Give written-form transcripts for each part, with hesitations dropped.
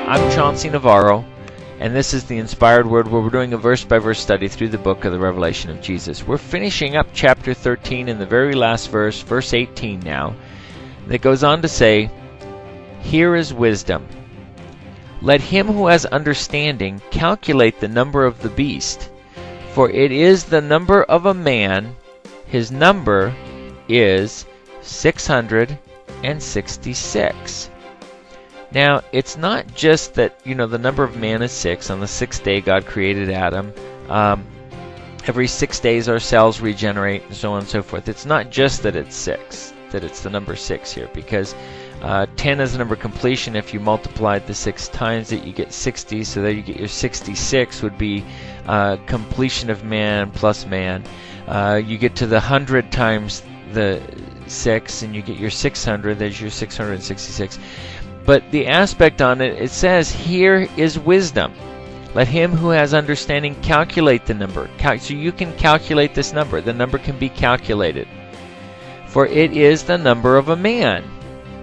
I'm Chauncey Navarro, and this is the Inspired Word, where we're doing a verse-by-verse study through the book of the Revelation of Jesus. We're finishing up chapter 13 in the very last verse, verse 18 now, that goes on to say, "Here is wisdom. Let him who has understanding calculate the number of the beast, for it is the number of a man. His number is 666. Now, it's not just that, the number of man is 6. On the 6th day, God created Adam. Every 6 days, our cells regenerate, and so on and so forth. It's not just that it's 6, that it's the number 6 here, because 10 is the number of completion. If you multiplied the 6 times it, you get 60, so there you get your 66 would be completion of man plus man. You get to the 100 times the 6, and you get your 600. There's your 666. But the aspect on it, it says, here is wisdom. Let him who has understanding calculate the number. So you can calculate this number. The number can be calculated. For it is the number of a man.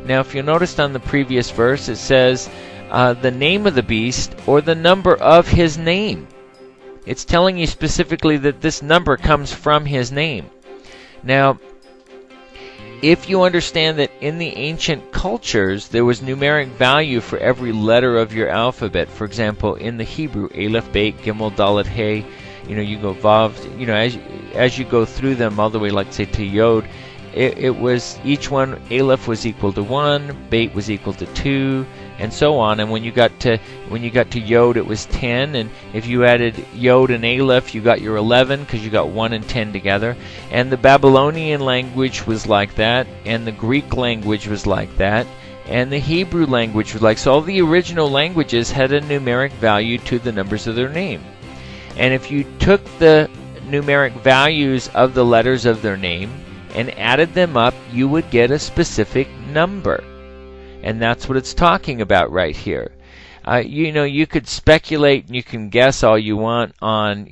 Now, if you noticed on the previous verse, it says the name of the beast or the number of his name. It's telling you specifically that this number comes from his name. Now, if you understand that in the ancient cultures there was numeric value for every letter of your alphabet, for example, in the Hebrew, Aleph, Bet, Gimel, Dalet, Hey, you go Vav, as you go through them all the way, like say to Yod, it was each one, Aleph was equal to 1, Bet was equal to 2, and so on. And when you got to Yod, it was 10. And if you added Yod and Aleph, you got your 11, because you got 1 and 10 together. And the Babylonian language was like that, and the Greek language was like that, and the Hebrew language was like. So all the original languages had a numeric value to the numbers of their name. And if you took the numeric values of the letters of their name and added them up, you would get a specific number. And that's what it's talking about right here. You could speculate and you can guess all you want on,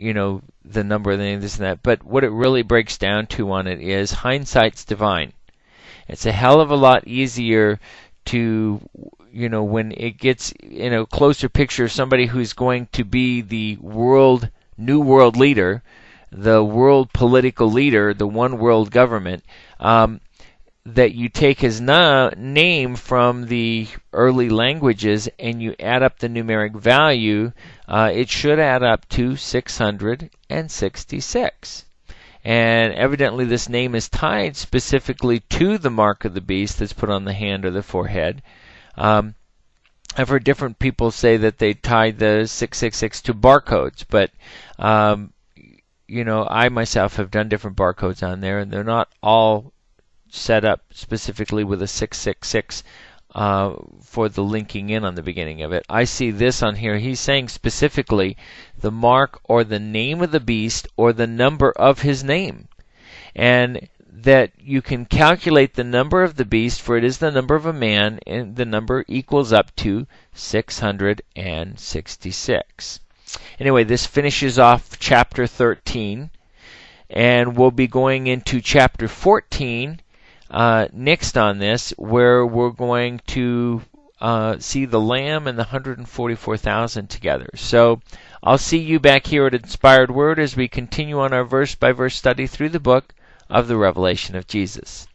the number of this and that. But what it really breaks down to on it is hindsight's divine. It's a hell of a lot easier to, when it gets in a closer picture of somebody who's going to be the new world leader, the world political leader, the one world government, that you take his name from the early languages and you add up the numeric value, it should add up to 666. And evidently this name is tied specifically to the mark of the beast that's put on the hand or the forehead. I've heard different people say that they tied the 666 to barcodes, but I myself have done different barcodes on there, and they're not all set up specifically with a 666 for the linking in on the beginning of it. I see this on here. He's saying specifically the mark or the name of the beast or the number of his name. And that you can calculate the number of the beast, for it is the number of a man, and the number equals up to 666. Anyway, this finishes off chapter 13, and we'll be going into chapter 14 next on this, where we're going to see the Lamb and the 144,000 together. So I'll see you back here at Inspired Word as we continue on our verse-by-verse study through the book of the Revelation of Jesus.